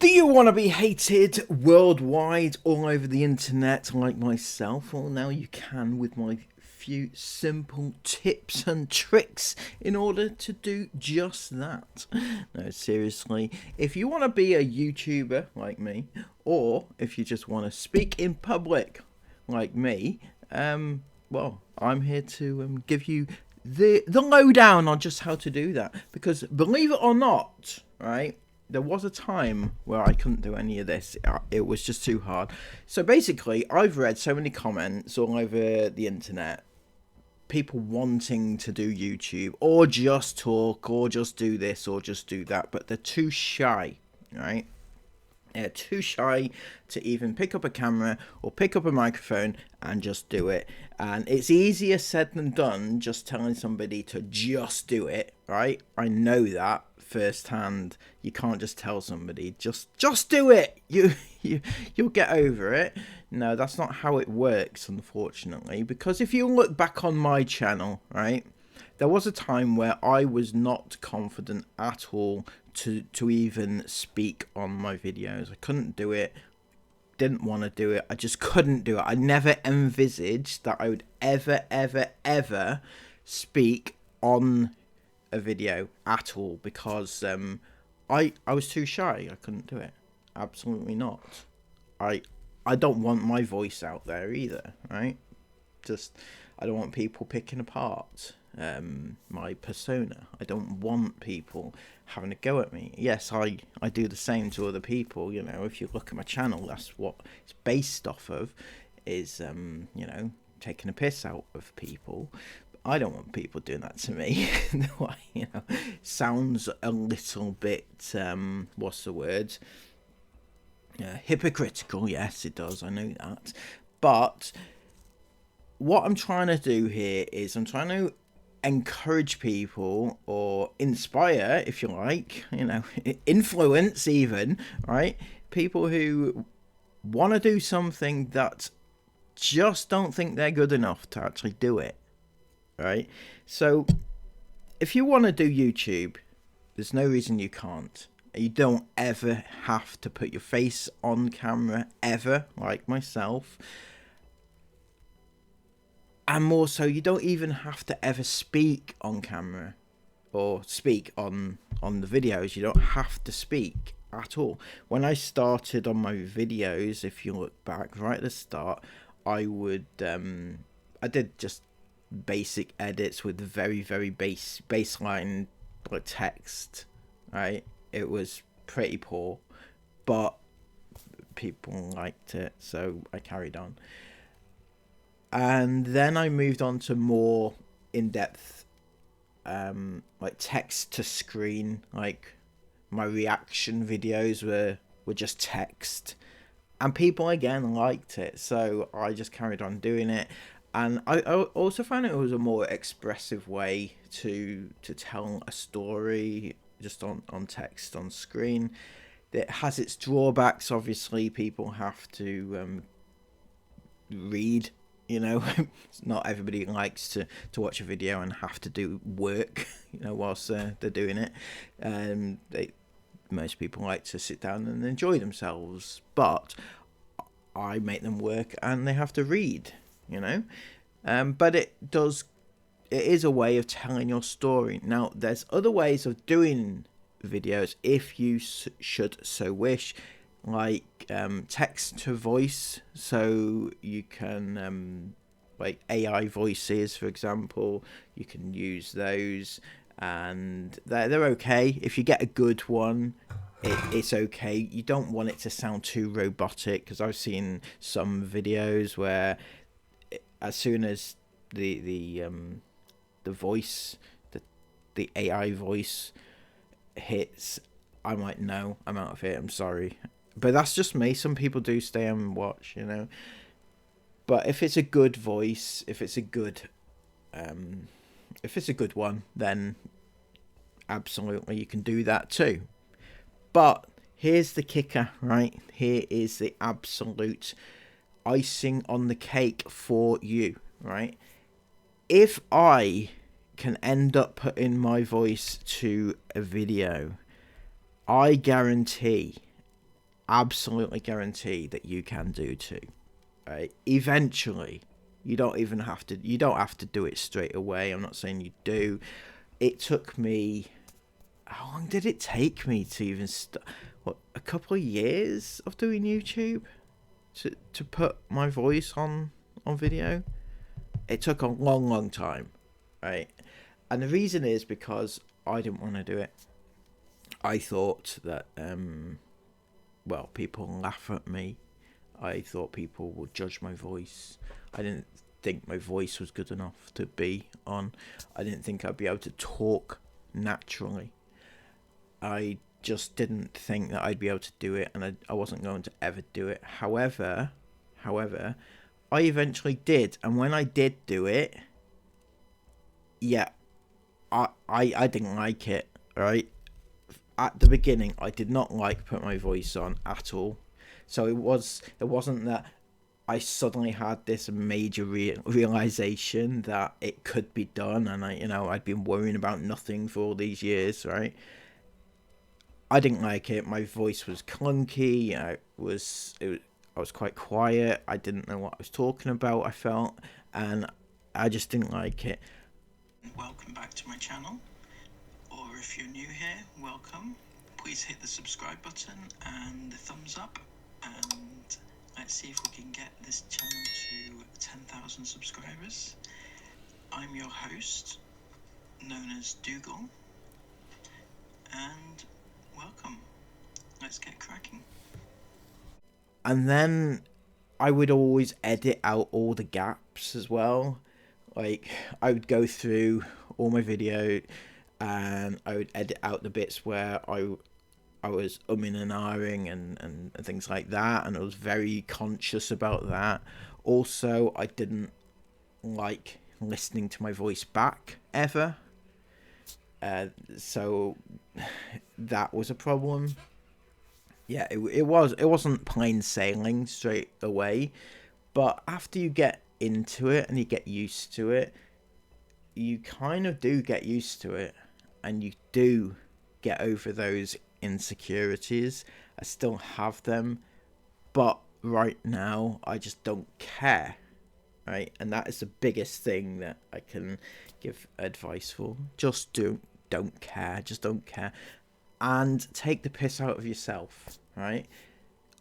you want to be hated worldwide, all over the internet, like myself? Well, now you can with my few simple tips and tricks in order to do just that. No, seriously, if you want to be a YouTuber like me, or if you just want to speak in public like me, well, I'm here to give you the lowdown on just how to do that. Because believe it or not, right, there was a time where I couldn't do any of this. It was just too hard. So basically, I've read so many comments all over the internet, people wanting to do YouTube or just talk or just do this or just do that, but they're too shy, right? They're too shy to even pick up a camera or pick up a microphone and just do it. And it's easier said than done just telling somebody to just do it, right? I know that firsthand. You can't just tell somebody just do it. You'll get over it. No, that's not how it works, unfortunately, because if you look back on my channel, right, there was a time where I was not confident at all to even speak on my videos. I couldn't do it, didn't want to do it, I just couldn't do it. I never envisaged that I would ever speak on a video at all, because I was too shy. I couldn't do it. Absolutely not. I don't want my voice out there either, right? Just, I don't want people picking apart my persona. I don't want people having a go at me. Yes, I do the same to other people. You know, if you look at my channel, that's what it's based off of, is you know, taking a piss out of people. I don't want people doing that to me. You know, sounds a little bit what's the word? Hypocritical. Yes, it does. I know that. But what I'm trying to do here is I'm trying to encourage people, or inspire, if you like, you know, influence even, right? People who want to do something that just don't think they're good enough to actually do it, right? So if you want to do YouTube, there's no reason you can't. You don't ever have to put your face on camera, ever, like myself. And more so, you don't even have to ever speak on camera or speak on the videos. You don't have to speak at all. When I started on my videos, if you look back right at the start, I did just basic edits with very baseline like text, right? It was pretty poor, but people liked it, so I carried on. And then I moved on to more in-depth like text to screen. Like my reaction videos were just text, and people again liked it, so I just carried on doing it. And I also found it was a more expressive way to tell a story, just on text on screen. It has its drawbacks. Obviously, people have to read. You know, not everybody likes to watch a video and have to do work, you know, whilst they're doing it. Most people like to sit down and enjoy themselves, but I make them work and they have to read, you know. But it is a way of telling your story. Now, there's other ways of doing videos if you should so wish, like text to voice, so you can like AI voices, for example, you can use those, and they're okay. If you get a good one, it's okay. You don't want it to sound too robotic, because I've seen some videos where as soon as the voice, the AI voice hits, I'm like, no, I'm out of here, I'm sorry. But that's just me. Some people do stay and watch, you know. But if it's a good voice, if it's a good one, then absolutely you can do that too. But here's the kicker, right? Here is the absolute icing on the cake for you, right? If I can end up putting my voice to a video, I guarantee absolutely guarantee that you can do too. Right? Eventually, you don't have to do it straight away. I'm not saying you do. It took me, how long did it take me to even a couple of years of doing YouTube to put my voice on video. It took a long time, right? And the reason is because I didn't want to do it. I thought that people laugh at me. I thought people would judge my voice. I didn't think my voice was good enough to be on. I didn't think I'd be able to talk naturally. I just didn't think that I'd be able to do it, and I wasn't going to ever do it. However, I eventually did, and when I did do it, yeah, I didn't like it, right? At the beginning, I did not like putting my voice on at all. So it wasn't that I suddenly had this major realization that it could be done, and I'd been worrying about nothing for all these years, right? I didn't like it. My voice was clunky. I was quite quiet. I didn't know what I was talking about, I felt, and I just didn't like it. Welcome back to my channel, or if you're new here, welcome. Please hit the subscribe button and the thumbs up, and let's see if we can get this channel to 10,000 subscribers. I'm your host, known as Dougal, and welcome. Let's get cracking. And then I would always edit out all the gaps as well. Like, I would go through all my video and I would edit out the bits where I was umming and ahhing and things like that, and I was very conscious about that. Also, I didn't like listening to my voice back ever. So that was a problem. Yeah, it wasn't plain sailing straight away, but after you get into it and you get used to it, you kind of do get used to it, and you do get over those insecurities. I still have them, but right now I just don't care, right? And that is the biggest thing that I can give advice for. Just don't care. Just don't care. And take the piss out of yourself, right?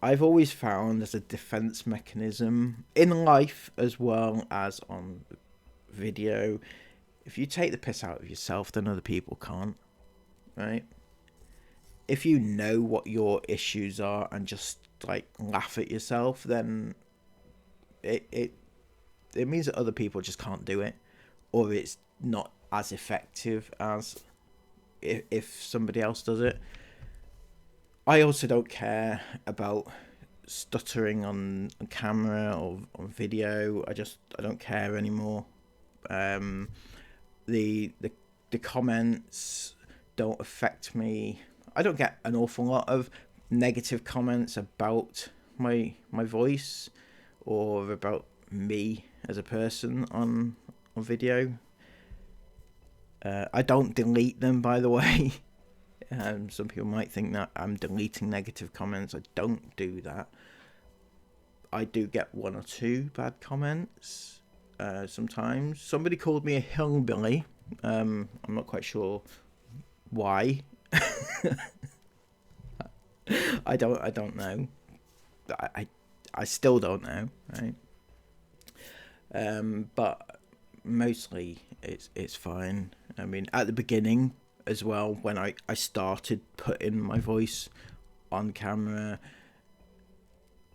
I've always found as a defense mechanism in life as well as on video, if you take the piss out of yourself, then other people can't, right? If you know what your issues are and just like laugh at yourself, then it means that other people just can't do it, or it's not as effective as if somebody else does it. I also don't care about stuttering on camera or on video. I don't care anymore. The comments don't affect me. I don't get an awful lot of negative comments about my voice or about me as a person on video. I don't delete them, by the way. Some people might think that I'm deleting negative comments. I don't do that. I do get one or two bad comments sometimes. Somebody called me a hillbilly. I'm not quite sure why. I don't know. I still don't know, right? But mostly it's fine. I mean, at the beginning as well, when I started putting my voice on camera,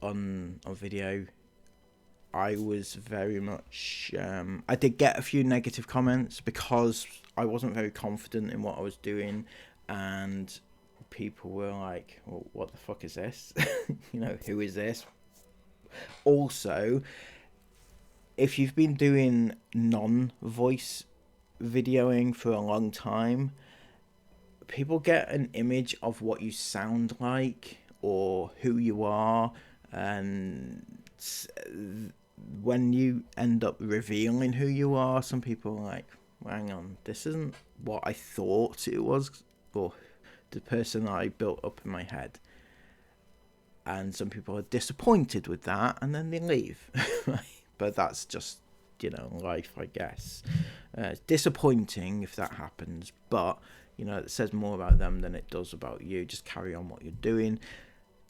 on video, I was very much I did get a few negative comments because I wasn't very confident in what I was doing, and people were like, well, what the fuck is this? Who is this? Also, if you've been doing non-voice videoing for a long time, people get an image of what you sound like or who you are, and when you end up revealing who you are, some people are like, hang on, this isn't what I thought it was, or the person I built up in my head. and some people are disappointed with that, and then they leave. But that's just, life, I guess. It's disappointing if that happens, but it says more about them than it does about you. Just carry on what you're doing.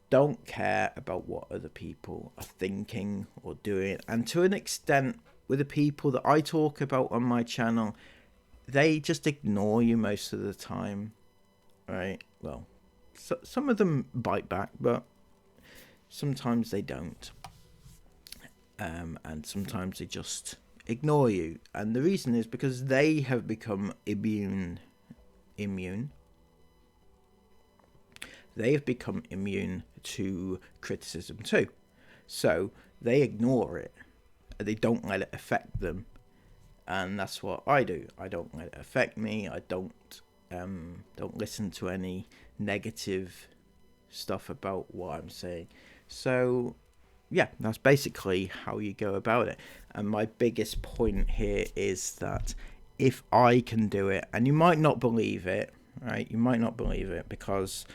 Don't care about what other people are thinking or doing. And to an extent, with the people that I talk about on my channel, they just ignore you most of the time, right? Well, some of them bite back, but sometimes they don't. And sometimes they just ignore you. And the reason is because they have become immune. They have become immune to criticism too. So they ignore it. They don't let it affect them. And that's what I do. I don't let it affect me. I don't listen to any negative stuff about what I'm saying. So yeah, that's basically how you go about it. And my biggest point here is that if I can do it, and you might not believe it, right? You might not believe it because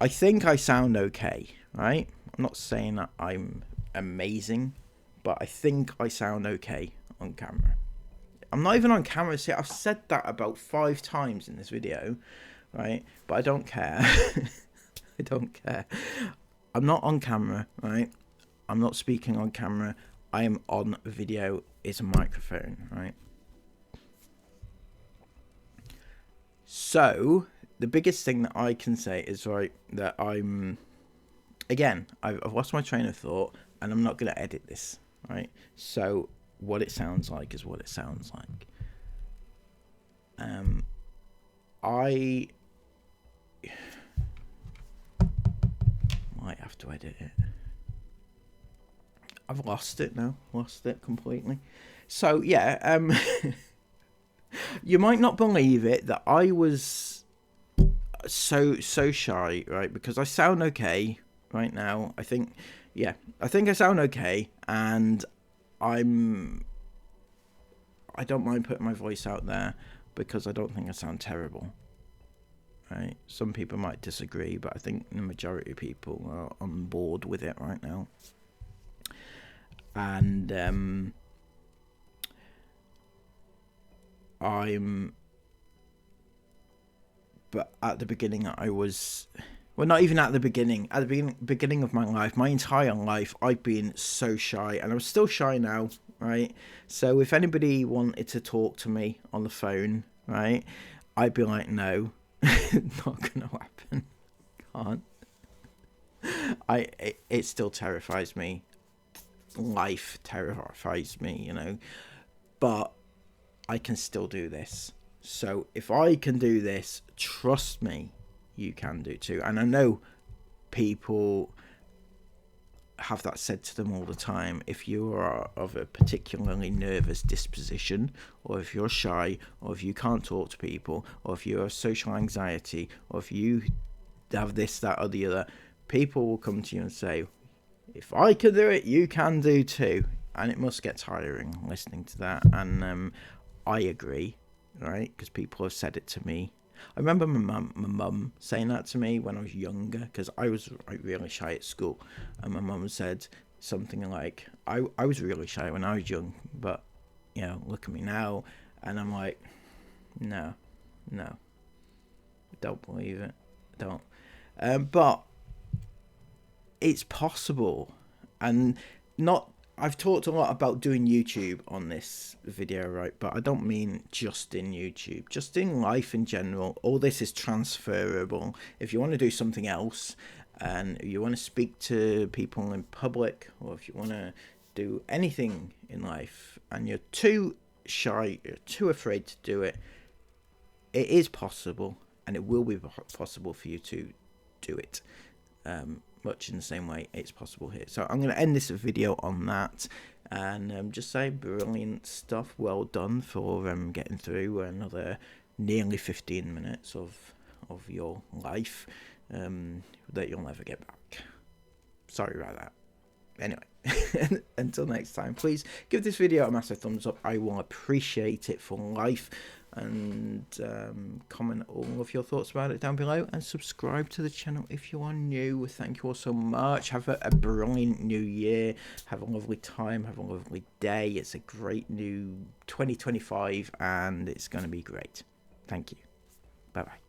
I think I sound okay, right? I'm not saying that I'm amazing, but I think I sound okay on camera. I'm not even on camera. See, I've said that about 5 times in this video, right? But I don't care. I don't care. I'm not on camera, right? I'm not speaking on camera. I am on video. It's a microphone, right? So the biggest thing that I can say is, right, that I've lost my train of thought, and I'm not going to edit this, right? So what it sounds like is what it sounds like. I might have to edit it. I've lost it now. Lost it completely. So yeah, you might not believe it that I was so shy, right? Because I sound okay right now. I think I sound okay, and I don't mind putting my voice out there because I don't think I sound terrible, right? Some people might disagree, but I think the majority of people are on board with it right now. And but at the beginning I was, well, not even at the beginning of my life, my entire life, I've been so shy, and I'm still shy now, right? So if anybody wanted to talk to me on the phone, right, I'd be like, no, not gonna happen. Can't. It still terrifies me. Life terrifies me, but I can still do this. So if I can do this, trust me, you can do too. And I know people have that said to them all the time. If you are of a particularly nervous disposition, or if you're shy, or if you can't talk to people, or if you have social anxiety, or if you have this, that, or the other, people will come to you and say, if I can do it, you can do too. And it must get tiring listening to that. And I agree, right? Because people have said it to me. I remember my mum saying that to me when I was younger, because I was really shy at school. And my mum said something like, I was really shy when I was young, but, look at me now. And I'm like, no, don't believe it. Don't. But it's possible. And I've talked a lot about doing YouTube on this video, right? But I don't mean just in YouTube, just in life in general. All this is transferable. If you want to do something else, and you want to speak to people in public, or if you want to do anything in life, and you're too shy, you're too afraid to do it, it is possible, and it will be possible for you to do it. Much in the same way it's possible here. So I'm going to end this video on that, and just say brilliant stuff. Well done for getting through another nearly 15 minutes of your life that you'll never get back. Sorry about that. Anyway, until next time, please give this video a massive thumbs up. I will appreciate it for life. And comment all of your thoughts about it down below, and subscribe to the channel if you are new. Thank you all so much. Have a brilliant new year. Have a lovely time. Have a lovely day. It's a great new 2025, and it's going to be great. Thank you. Bye bye.